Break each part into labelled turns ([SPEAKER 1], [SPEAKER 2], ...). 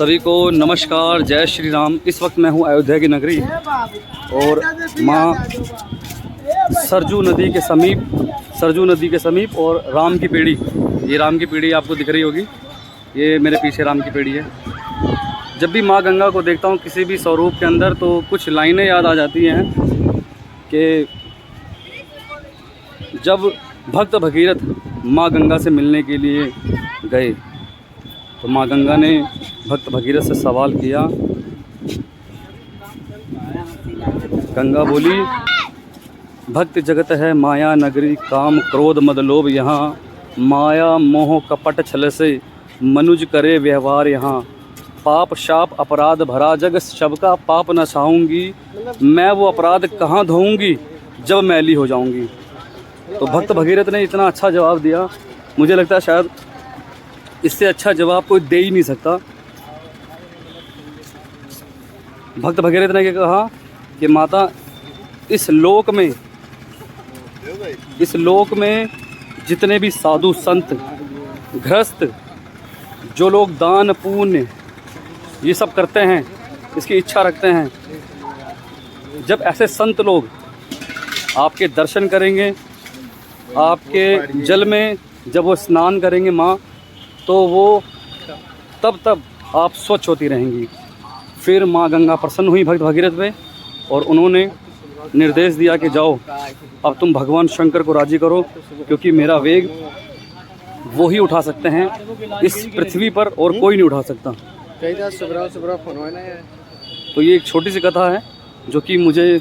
[SPEAKER 1] सभी को नमस्कार, जय श्री राम। इस वक्त मैं हूँ अयोध्या की नगरी और माँ सरजू नदी के समीप और राम की पेड़ी, ये राम की पेड़ी आपको दिख रही होगी, ये मेरे पीछे राम की पेड़ी है। जब भी माँ गंगा को देखता हूँ किसी भी स्वरूप के अंदर तो कुछ लाइनें याद आ जाती हैं कि जब भक्त भगीरथ माँ गंगा से मिलने के लिए गए तो माँ गंगा ने भक्त भगीरथ से सवाल किया। गंगा बोली, भक्त जगत है माया नगरी, काम क्रोध मद लोभ यहाँ, माया मोह कपट छल से मनुज करे व्यवहार यहाँ, पाप शाप अपराध भरा जग, सबका पाप न सहाऊंगी, मैं वो अपराध कहाँ धोऊंगी जब मैली हो जाऊंगी। तो भक्त भगीरथ ने इतना अच्छा जवाब दिया, मुझे लगता है शायद इससे अच्छा जवाब कोई दे ही नहीं सकता। भक्त भगीरथ ने क्या कहा कि माता, इस लोक में जितने भी साधु संत गृहस्थ, जो लोग दान पुण्य ये सब करते हैं, इसकी इच्छा रखते हैं, जब ऐसे संत लोग आपके दर्शन करेंगे, आपके जल में जब वो स्नान करेंगे माँ, तो वो तब आप स्वच्छ होती रहेंगी। फिर माँ गंगा प्रसन्न हुई भक्त भगीरथ पे और उन्होंने निर्देश दिया कि जाओ अब तुम भगवान शंकर को राजी करो, क्योंकि मेरा वेग वो ही उठा सकते हैं इस पृथ्वी पर और कोई नहीं उठा सकता। तो ये एक छोटी सी कथा है जो कि मुझे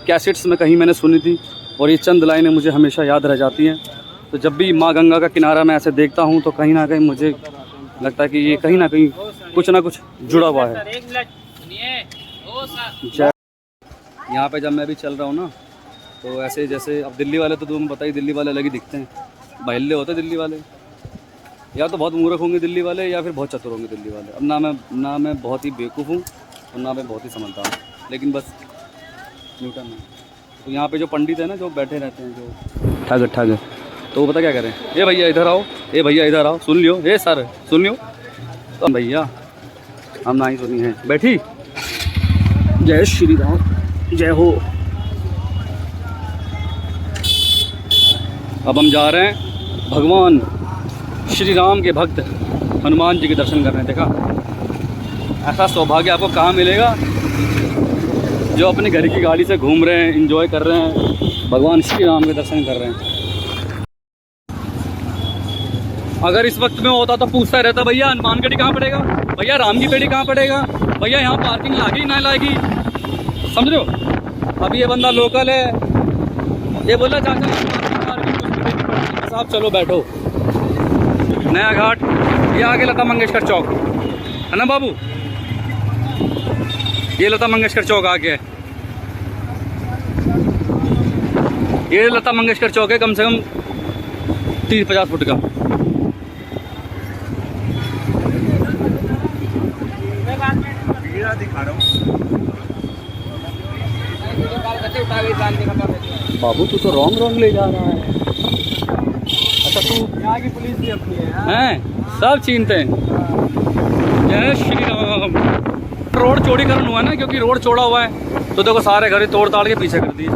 [SPEAKER 1] कैसेट्स में कहीं मैंने सुनी थी और ये चंद लाइनें मुझे हमेशा याद रह जाती हैं। तो जब भी माँ गंगा का किनारा मैं ऐसे देखता हूँ तो कहीं ना कहीं मुझे लगता है कि ये कहीं ना कहीं कुछ ना कुछ जुड़ा हुआ है। यहाँ पे जब मैं भी चल रहा हूँ ना तो ऐसे जैसे अब दिल्ली वाले तो तुम्हें पता ही, दिल्ली वाले अलग ही दिखते हैं, बहल्ले होते हैं दिल्ली वाले, या तो बहुत मूर्ख होंगे दिल्ली वाले या फिर बहुत चतुर होंगे दिल्ली वाले। अब ना मैं बहुत ही बेवकूफ़ हूँ और ना मैं बहुत ही समझदार हूँ, लेकिन बस न्यूटन है। तो यहाँ पे जो पंडित है ना, जो बैठे रहते हैं, जो ठग, तो वो पता क्या करें, ए भैया इधर आओ, ए भैया इधर आओ, सुन लियो, ए सर सुन लियो। तो भैया हम ना ही सुनी है, बैठी। जय श्री राम, जय हो। अब हम जा रहे हैं भगवान श्री राम के भक्त हनुमान जी के दर्शन करने। देखा, ऐसा सौभाग्य आपको कहाँ मिलेगा, जो अपने घर की गाड़ी से घूम रहे हैं, एंजॉय कर रहे हैं, भगवान श्री राम के दर्शन कर रहे हैं। अगर इस वक्त में होता तो पूछता रहता, भैया हनुमान गढ़ी कहाँ पड़ेगा, भैया राम की पेड़ी कहाँ पड़ेगा, भैया यहाँ पार्किंग लागी ना लागी, समझ रहे हो। अभी ये बंदा लोकल है, ये बोला चाचा साहब चलो बैठो। नया घाट, ये आगे लता मंगेशकर चौक है ना बाबू, ये लता मंगेशकर चौक आ गया है, ये लता मंगेशकर चौक है, कम से कम 30-50 फुट का। दिखा रहा हूँ बाबू, तू तो रॉन्ग ले जा रहा है। अच्छा, तू यहाँ की पुलिस भी अपनी है, सब चिंते हैं। जय श्री राम। रोड चौड़ीकरण हुआ है ना, क्योंकि रोड चौड़ा हुआ है तो देखो सारे घर तोड़ ताड़ के पीछे कर दिए।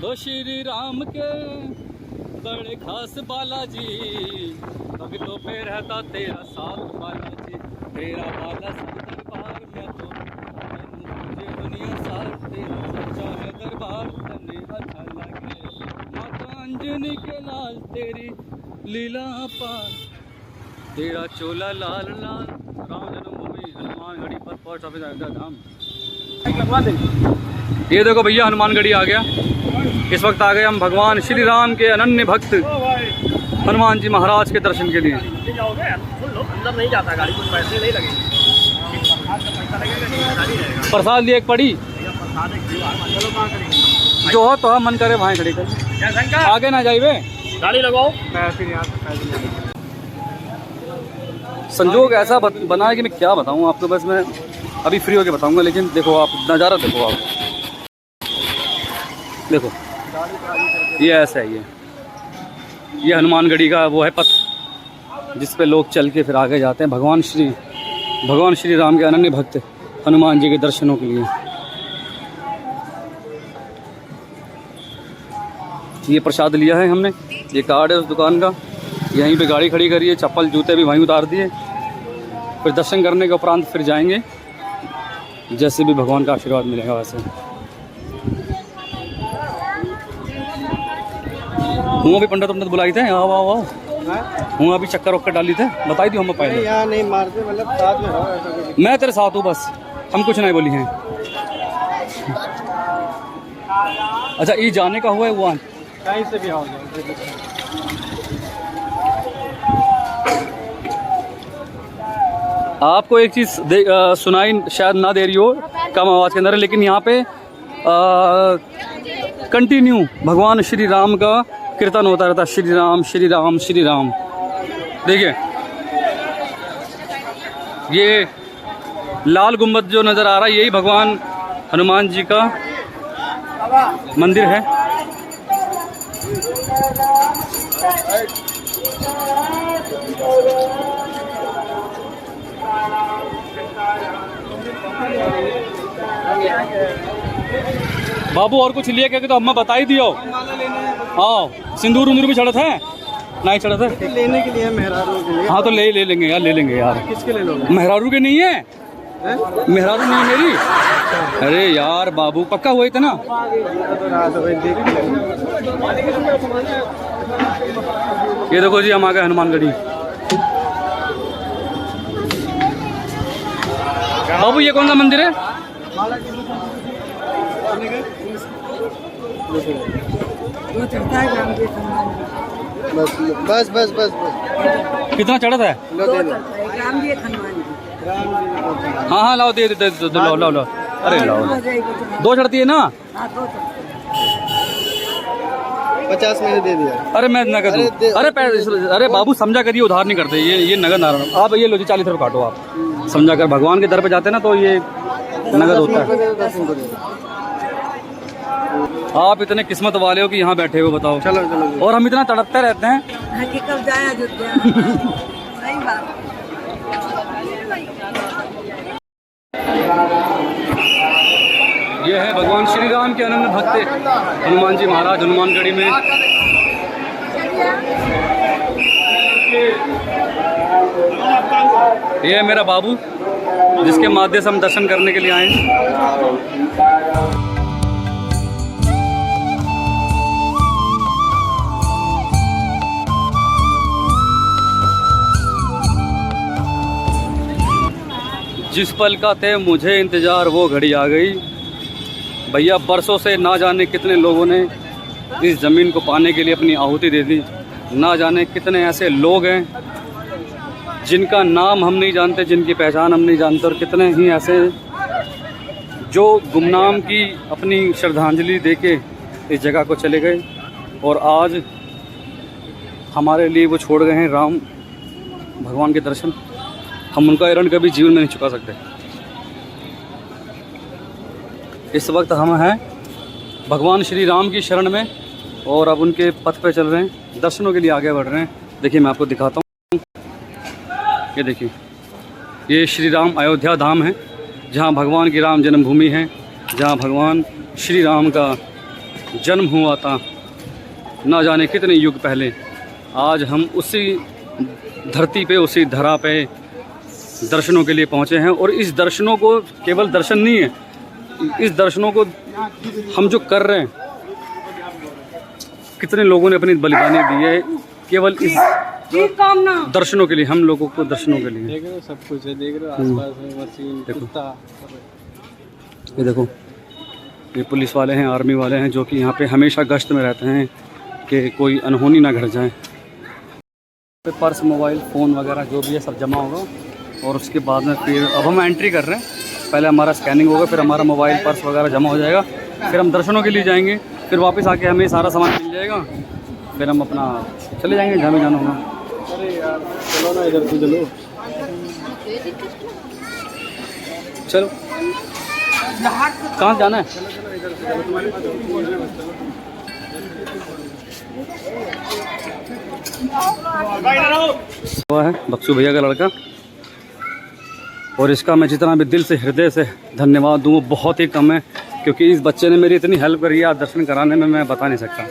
[SPEAKER 1] दो श्री राम के बड़े खास बालाजी, भक्तों पे रहता तेरा साथ बालाजी, तेरा बाला सब दरबार में तो मुझे दुनिया सार, तेरा सच्चा है दरबार तने अच्छा लगे, माता अंजनी के लाल तेरी लीला पार, तेरा चोला लाल लाल, राम जन्मभूमि हनुमान गढ़ी पर पोस्ट ऑफिस अयोध्या धाम। ये देखो भैया हनुमान गढ़ी आ गया। इस वक्त आ गए हम भगवान श्री राम के अनन्य भक्त हनुमान जी महाराज के दर्शन के लिए।
[SPEAKER 2] अंदर नहीं जाता गाड़ी, कुछ पैसे नहीं लगेंगे,
[SPEAKER 1] प्रसाद लिए एक पड़ी, जो हो तो मन करे वहाँ खड़ी कर, आगे ना जाइए,
[SPEAKER 2] गाड़ी लगाओ।
[SPEAKER 1] संजोग ऐसा बना है कि मैं क्या बताऊँ आपको, बस मैं अभी फ्री होके बताऊँगा। लेकिन देखो आप नज़ारा देखो, आप देखो ये ऐसा है, ये हनुमानगढ़ी का वो है पथ जिस पे लोग चल के फिर आगे जाते हैं भगवान श्री राम के अनन्य भक्त हनुमान जी के दर्शनों के लिए। ये प्रसाद लिया है हमने, ये कार्ड है उस दुकान का। यहीं पे गाड़ी खड़ी करी है, चप्पल जूते भी वहीं उतार दिए। फिर दर्शन करने के उपरांत फिर जाएंगे, जैसे भी भगवान का आशीर्वाद मिलेगा वैसे। हूँ अभी पंडित बुलाई थे, आओ आओ आओ। हूँ अभी चक्कर वक्कर डाली थे, बताई दी हम पहले।
[SPEAKER 2] यहाँ नहीं मारते, मतलब साथ में रहो ऐसा कुछ।
[SPEAKER 1] मैं तेरे साथ हूँ बस, हम कुछ नहीं बोली हैं। अच्छा ये जाने का हुआ है वो
[SPEAKER 2] कहीं से भी आओ।
[SPEAKER 1] आपको एक चीज़ सुनाई शायद ना दे रही हो कम आवाज़ के अंदर, लेकिन यहाँ पे कंटिन्यू भगवान श्री राम का कीर्तन होता रहता है। श्री राम श्री राम श्री राम। देखिए ये लाल गुम्बद जो नज़र आ रहा है यही भगवान हनुमान जी का मंदिर है। बाबू और कुछ लिए क्या तो अम्मा बता ही दियो। हाँ सिंदूर उंदूर भी चढ़त है नहीं चढ़त है
[SPEAKER 2] लेने के लिए, मेहरारू के लिए।
[SPEAKER 1] हाँ तो ले लेंगे यार, ले लेंगे यार।
[SPEAKER 2] किसके लिए लोगे?
[SPEAKER 1] मेहरारू के नहीं है, मेहरारू नहीं है मेरी। अरे यार बाबू पक्का हुआ था ना। ये देखो जी हम आ गए हनुमानगढ़ी। बाबू ये कौन सा मंदिर है?
[SPEAKER 2] बस बस बस
[SPEAKER 1] कितना चढ़त है? हाँ हाँ लाओ दे लाओ लाओ लाओ। अरे लाओ, दो चढ़ती है ना।
[SPEAKER 2] 50 मैंने दे दिया।
[SPEAKER 1] अरे मैं नगद दूँ। अरे बाबू समझा करिए, उधार नहीं करते ये नगद नारायण। आप ये लो जी 40 रुपये काटो आप। समझा कर भगवान के दर पे जाते हैं ना तो ये नगद होता है। आप इतने किस्मत वाले हो कि यहाँ बैठे हो, बताओ।
[SPEAKER 2] चलो चलो।
[SPEAKER 1] और हम इतना तड़पते रहते हैं।
[SPEAKER 3] कब जाया सही बात।
[SPEAKER 1] ये है भगवान श्री राम के अनन्य भक्त हनुमान जी महाराज हनुमानगढ़ी में। ये है मेरा बाबू जिसके माध्यम से हम दर्शन करने के लिए आए हैं। जिस पल का थे मुझे इंतज़ार वो घड़ी आ गई। भैया बरसों से ना जाने कितने लोगों ने इस ज़मीन को पाने के लिए अपनी आहुति दे दी। ना जाने कितने ऐसे लोग हैं जिनका नाम हम नहीं जानते, जिनकी पहचान हम नहीं जानते, और कितने ही ऐसे जो गुमनाम की अपनी श्रद्धांजलि देके इस जगह को चले गए और आज हमारे लिए वो छोड़ गए हैं राम भगवान के दर्शन। हम उनका ऋण कभी जीवन में नहीं चुका सकते। इस वक्त हम हैं भगवान श्री राम की शरण में और अब उनके पथ पे चल रहे हैं, दर्शनों के लिए आगे बढ़ रहे हैं। देखिए मैं आपको दिखाता हूँ, ये देखिए ये श्री राम अयोध्या धाम है जहाँ भगवान की राम जन्मभूमि है, जहाँ भगवान श्री राम का जन्म हुआ था ना जाने कितने युग पहले। आज हम उसी धरती पे, उसी धरा पे दर्शनों के लिए पहुँचे हैं। और इस दर्शनों को केवल दर्शन नहीं है, इस दर्शनों को हम जो कर रहे हैं, कितने लोगों ने अपनी बलिदानी दी है केवल इस दर्शनों के लिए, हम लोगों को दर्शनों के लिए।
[SPEAKER 2] देख रहे हो सब कुछ है, देख रहे हो आसपास में मशीन, कुत्ता।
[SPEAKER 1] ये देखो ये पुलिस वाले हैं, आर्मी वाले हैं जो कि यहाँ पे हमेशा गश्त में रहते हैं कि कोई अनहोनी ना घट जाए। पर्स, मोबाइल, फ़ोन वगैरह जो भी है सब जमा होगा और उसके बाद में फिर अब हम एंट्री कर रहे हैं। पहले हमारा स्कैनिंग होगा, फिर हमारा मोबाइल, पर्स वगैरह जमा हो जाएगा, फिर हम दर्शनों के लिए जाएंगे, फिर वापस आके हमें सारा सामान मिल जाएगा, फिर हम अपना चले जाएंगे जहाँ भी जाना होगा।
[SPEAKER 2] अरे यार चलो ना इधर से चलो।
[SPEAKER 1] चलो कहाँ जाना है? हुआ है बक्सू भैया का लड़का, और इसका मैं जितना भी दिल से हृदय से धन्यवाद दूँ वो बहुत ही कम है, क्योंकि इस बच्चे ने मेरी इतनी हेल्प करी है आज दर्शन कराने में, मैं बता नहीं सकता।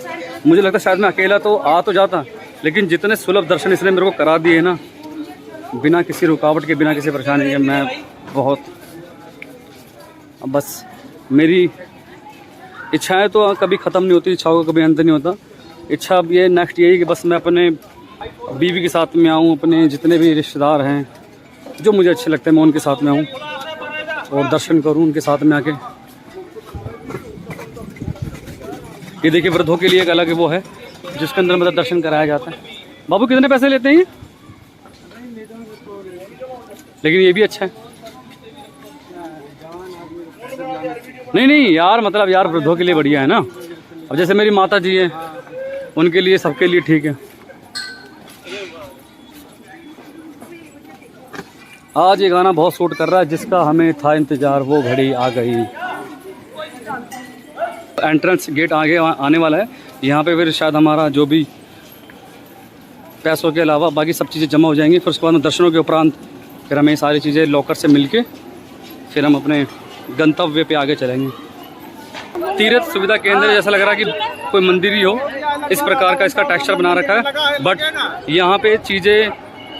[SPEAKER 1] मुझे लगता है शायद मैं अकेला तो आ तो जाता, लेकिन जितने सुलभ दर्शन इसने मेरे को करा दिए ना, बिना किसी रुकावट के, बिना किसी परेशानी के, मैं बहुत, बस मेरी इच्छाएं तो कभी ख़त्म नहीं होती, इच्छाओं का कभी अंत नहीं होता। इच्छा अब ये नेक्स्ट यही कि बस मैं अपने बीवी के साथ में आऊँ, अपने जितने भी रिश्तेदार हैं जो मुझे अच्छे लगते हैं मैं उनके साथ में आऊँ और दर्शन करूँ उनके साथ में आके। ये देखिए वृद्धों के लिए एक अलग वो है जिसके अंदर मतलब दर्शन कराया जाता है। बाबू कितने पैसे लेते हैं ये? लेकिन ये भी अच्छा है। नहीं यार, मतलब यार वृद्धों के लिए बढ़िया है ना। अब जैसे मेरी माता जी हैं, उनके लिए, सबके लिए ठीक है। आज ये गाना बहुत सूट कर रहा है, जिसका हमें था इंतजार वो घड़ी आ गई। एंट्रेंस गेट आगे आने वाला है, यहाँ पे फिर शायद हमारा जो भी पैसों के अलावा बाकी सब चीज़ें जमा हो जाएंगी। फिर उसके बाद दर्शनों के उपरांत फिर हमें सारी चीज़ें लॉकर से मिलके फिर हम अपने गंतव्य पे आगे चलेंगे। तीर्थ सुविधा केंद्र जैसा लग रहा है कि कोई मंदिर ही हो, इस प्रकार का इसका टेक्सचर बना रखा है। बट यहाँ पे चीज़ें,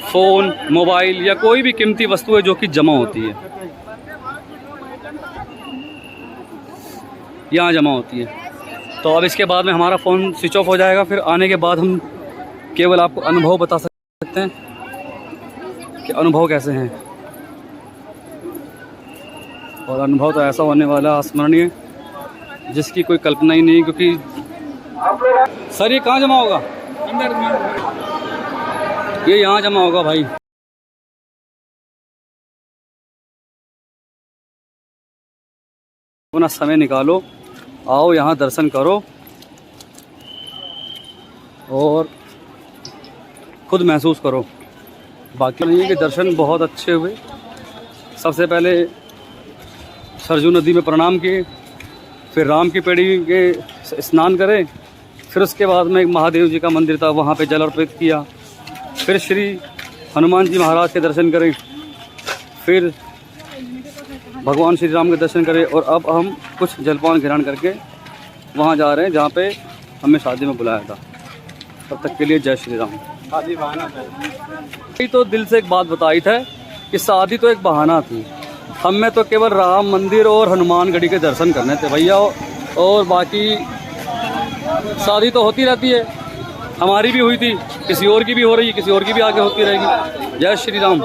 [SPEAKER 1] फ़ोन, मोबाइल या कोई भी कीमती वस्तु है जो कि जमा होती है, यहाँ जमा होती है। तो अब इसके बाद में हमारा फ़ोन स्विच ऑफ हो जाएगा। फिर आने के बाद हम केवल आपको अनुभव बता सकते हैं कि अनुभव कैसे हैं, और अनुभव तो ऐसा होने वाला अस्मरणीय जिसकी कोई कल्पना ही नहीं। क्योंकि सर ये कहाँ जमा होगा? ये यहाँ जमा होगा भाई। अपना समय निकालो, आओ यहाँ दर्शन करो और खुद महसूस करो। बाकी नहीं है कि दर्शन बहुत अच्छे हुए। सबसे पहले सरजू नदी में प्रणाम किए, फिर राम की पेड़ी के स्नान करें, फिर उसके बाद में एक महादेव जी का मंदिर था वहाँ पे जल अर्पित किया, फिर श्री हनुमान जी महाराज के दर्शन करें, फिर भगवान श्री राम के दर्शन करें, और अब हम कुछ जलपान ग्रहण करके वहाँ जा रहे हैं जहाँ पे हमें शादी में बुलाया था। तब तक के लिए जय श्री राम। तो दिल से एक बात बताई था कि शादी तो एक बहाना थी, हमें तो केवल राम मंदिर और हनुमानगढ़ी के दर्शन करने थे भैया, और बाकी शादी तो होती रहती है। हमारी भी हुई थी, किसी और की भी हो रही है, किसी और की भी आगे होती रहेगी। जय श्री राम।